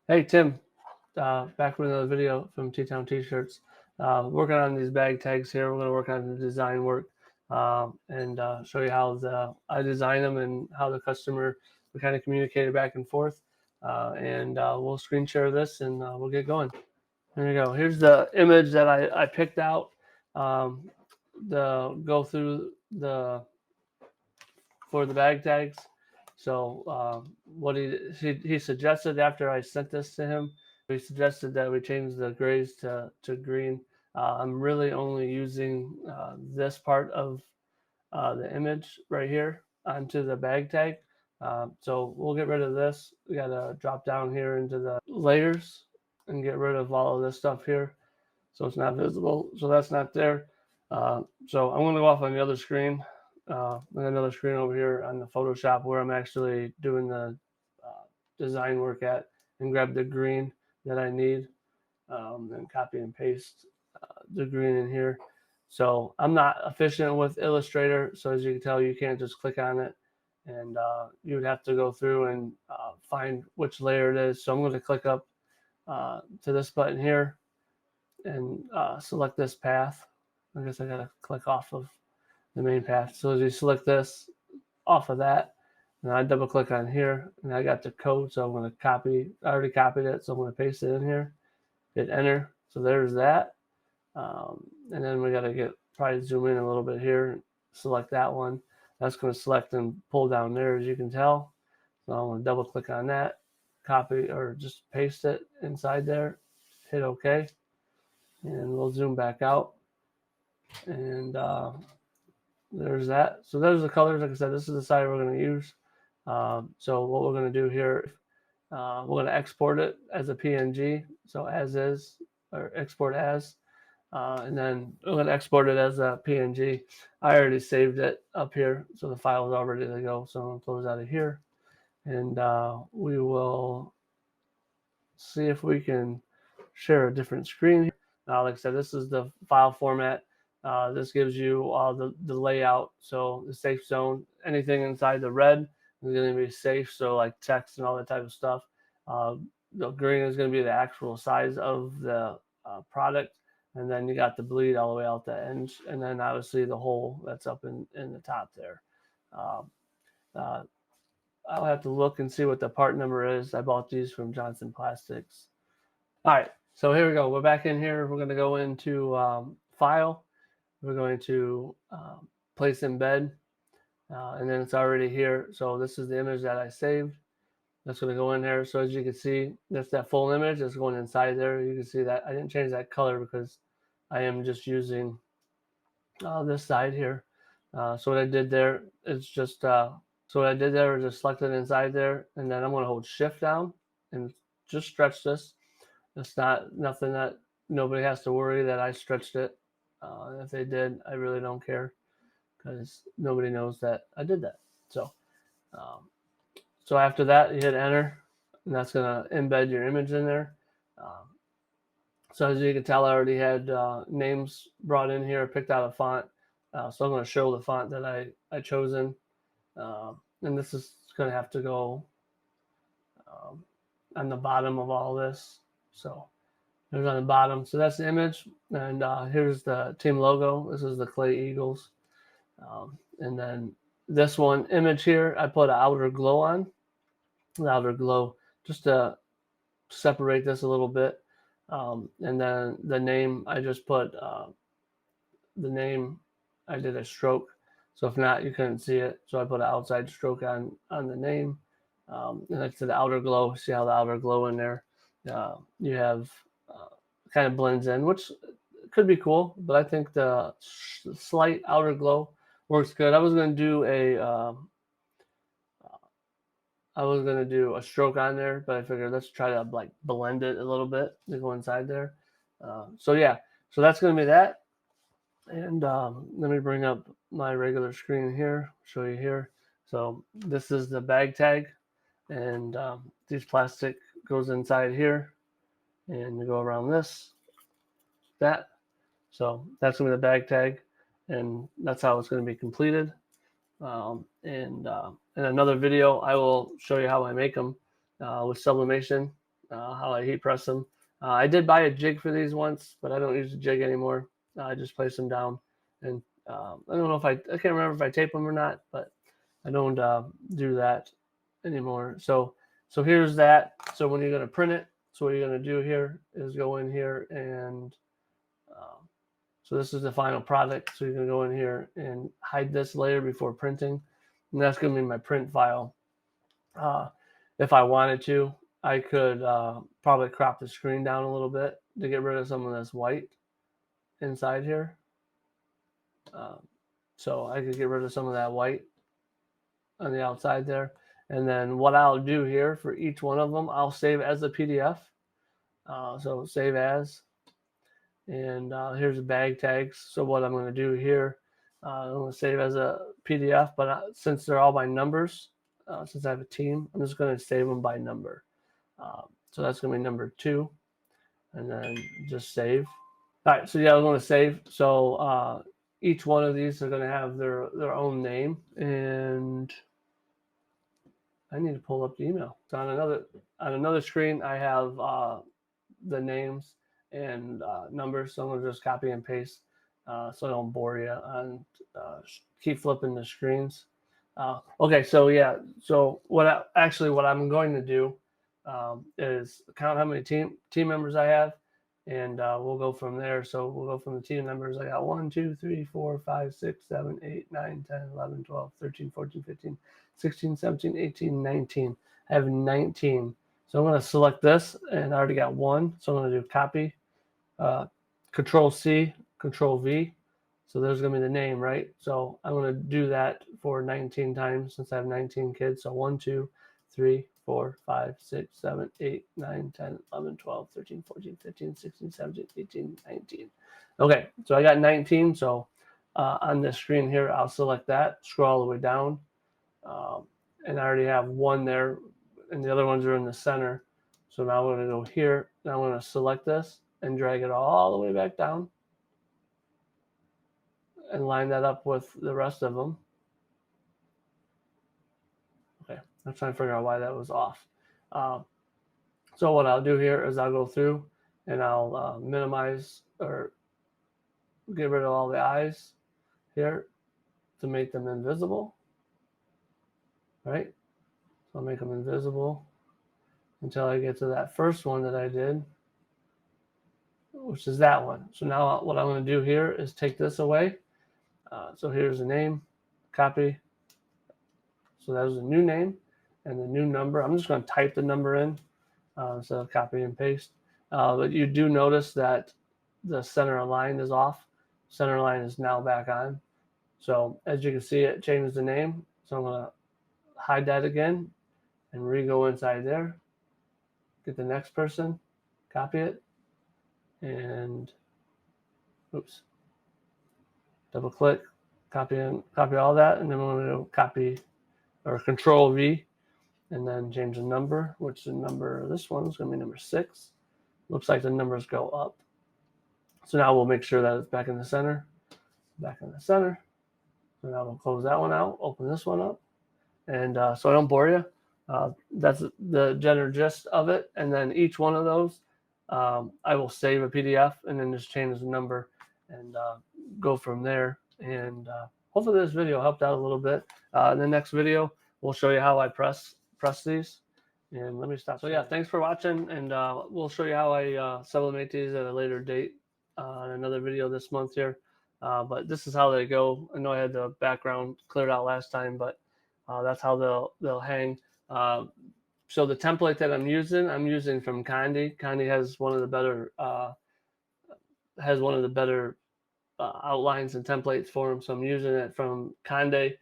Hey Tim, back with another video from T-Town T-Shirts. Working on these bag tags here. We're going to work on the design work and show you how I design them and how the customer we kind of communicated back and forth. We'll screen share this and we'll get going. There you go. Here's the image that I picked out. The go through the for the bag tags. So what he suggested after I sent this to him, he suggested that we change the grays to green. I'm really only using this part of the image right here onto the bag tag. So we'll get rid of this. We got to drop down here into the layers and get rid of all of this stuff here so it's not visible. So that's not there. So I'm going to go off on the other screen. Another screen over here on the Photoshop where I'm actually doing the design work at, and grab the green that I need and copy and paste the green in here. So I'm not efficient with Illustrator, so as you can tell, you can't just click on it, and you would have to go through and find which layer it is. So I'm going to click up to this button here and select this path. I guess I got to click off of the main path. So as you select this off of that, and I double click on here, and I got the code, so I'm going to copy. I already copied it, so I'm going to paste it in here. Hit enter. So there's that. And then we got to probably zoom in a little bit here, select that one. That's going to select and pull down there, as you can tell. So I'm going to double click on that, copy or just paste it inside there, hit OK, and we'll zoom back out. And there's that. So there's the colors. Like I said, this is the side we're going to use. So what we're going to do here, we're going to export it as a PNG. So as is, or export as. And then I'm going to export it as a PNG. I already saved it up here, so the file is all ready to go. So I'm going to close out of here, and we will see if we can share a different screen. Like I said, this is the file format. This gives you all the layout. So the safe zone, anything inside the red is going to be safe. So like text and all that type of stuff. The green is going to be the actual size of the product. And then you got the bleed all the way out the end. And then obviously the hole that's up in the top there. I'll have to look and see what the part number is. I bought these from Johnson Plastics. All right, so here we go. We're back in here. We're going to go into File. We're going to place embed, and then it's already here. So this is the image that I saved. That's going to go in there. So as you can see, that's that full image that's going inside there. You can see that I didn't change that color because I am just using this side here. So what I did there is just select it inside there, and then I'm going to hold Shift down and just stretch this. It's nothing that nobody has to worry that I stretched it. If they did, I really don't care because nobody knows that I did that. So after that, you hit enter, and that's going to embed your image in there. So as you can tell, I already had names brought in here. I picked out a font. So I'm going to show the font that I chosen. And this is going to have to go on the bottom of all this. So there's on the bottom. So that's the image. And here's the team logo. This is the Clay Eagles. And then this one image here, I put an outer glow on. The outer glow just to separate this a little bit. And then the name, I just put the name, I did a stroke. So if not, you couldn't see it. So I put an outside stroke on the name. And like to the outer glow, see how the outer glow in there. You have kind of blends in, which could be cool, but I think the slight outer glow works good. I was going to do a stroke on there, but I figured let's try to like blend it a little bit to go inside there. So yeah, so that's going to be that. And let me bring up my regular screen here, show you here. So this is the bag tag, and this plastic goes inside here, and you go around that. So that's going to be the bag tag, and that's how it's going to be completed. In another video, I will show you how I make them with sublimation. how I heat press them. I did buy a jig for these once, but I don't use a jig anymore. I just place them down, and I don't know if I can't remember if I tape them or not, but I don't do that anymore. So here's that. So when you're going to print it, so what you're going to do here is go in here and so this is the final product. So you're going to go in here and hide this layer before printing, and that's going to be my print file. If I wanted to, I could probably crop the screen down a little bit to get rid of some of this white inside here. So I could get rid of some of that white on the outside there. And then what I'll do here for each one of them, I'll save as a PDF. So save as. And here's the bag tags. So what I'm going to do here, I'm going to save as a PDF, but since they're all by numbers, since I have a team, I'm just going to save them by number. So that's going to be number 2, and then just save. All right, so yeah, I'm going to save. So each one of these are going to have their own name, and I need to pull up the email. So on another screen, I have the names and numbers. So I'm going to just copy and paste so I don't bore you and keep flipping the screens. Okay, so yeah, so what I'm going to do is count how many team members I have, and we'll go from there. So we'll go from the team members. I got 1, 2, 3, 4, 5, 6, 7, 8, 9, 10, 11, 12, 13, 14, 15, 16, 17, 18, 19. I have 19. So I'm going to select this, and I already got 1. So I'm going to do copy, Control C, Control V. So there's going to be the name, right? So I'm going to do that for 19 times since I have 19 kids. So 1, 2, 3, 4, 5, 6, 7, 8, 9, 10, 11, 12, 13, 14, 15, 16, 17, 18, 19. Okay, so I got 19. So on this screen here, I'll select that, scroll all the way down, and I already have 1 there, and the other ones are in the center. So now I'm going to go here, and I'm going to select this and drag it all the way back down and line that up with the rest of them. Okay, I'm trying to figure out why that was off. So what I'll do here is I'll go through and I'll minimize or get rid of all the eyes here to make them invisible, right? So I'll make them invisible until I get to that first one that I did, which is that one. So now what I'm going to do here is take this away. So here's the name, copy. So that was a new name and the new number. I'm just going to type the number in instead of copy and paste. But you do notice that the center line is off. Center line is now back on. So as you can see, it changes the name. So I'm going to hide that again and re-go inside there. Get the next person, copy it, and oops, double click, copy all that, and then we're going to copy or Control V, and then change the number, which the number, this one is going to be number 6. Looks like the numbers go up. So now we'll make sure that it's back in the center, back in the center. So now we'll close that one out, open this one up, and so I don't bore you. That's the general gist of it. And then each one of those, I will save a PDF and then just change the number and go from there. And hopefully this video helped out a little bit. In the next video, we'll show you how I press these. And let me stop. So yeah, thanks for watching, and we'll show you how I sublimate these at a later date on another video this month here. But this is how they go. I know I had the background cleared out last time, but that's how they'll hang. So the template that I'm using from Kandi. Kandi has one of the better outlines and templates for them. So I'm using it from Kandi.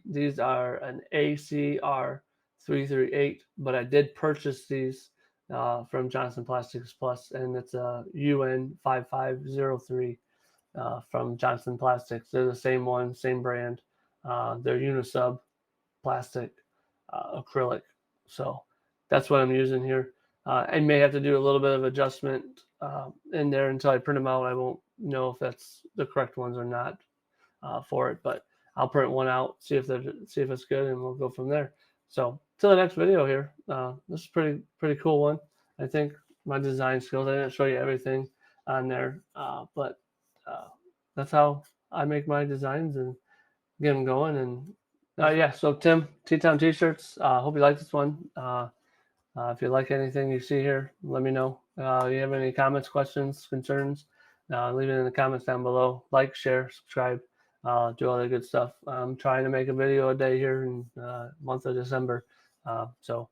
These are an ACR 338, but I did purchase these from Johnson Plastics Plus, and it's a UN 5503 from Johnson Plastics. They're the same one, same brand. They're Unisub plastic acrylic. So that's what I'm using here. I may have to do a little bit of adjustment in there until I print them out. I won't know if that's the correct ones or not for it, but I'll print one out, see if it's good, and we'll go from there. So till the next video here. This is pretty cool one. I think, my design skills. I didn't show you everything on there, but that's how I make my designs and get them going. And yeah, so Tim, T-Town T-shirts. Hope you like this one. If you like anything you see here, let me know. You have any comments, questions, concerns, leave it in the comments down below. Like, share, subscribe, do all that good stuff. I'm trying to make a video a day here in month of December. So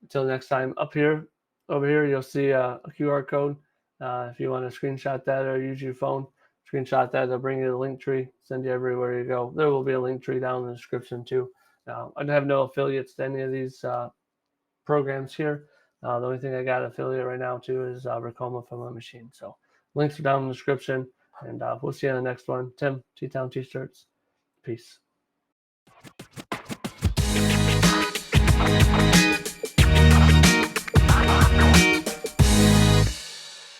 until next time, over here, you'll see a QR code. If you want to screenshot that or use your phone, screenshot that. They'll bring you the link tree, send you everywhere you go. There will be a link tree down in the description too. I have no affiliates to any of these programs here. The only thing I got affiliate right now too is Racoma from my machine. So links are down in the description, and we'll see you on the next one. Tim, T-Town T-shirts. Peace.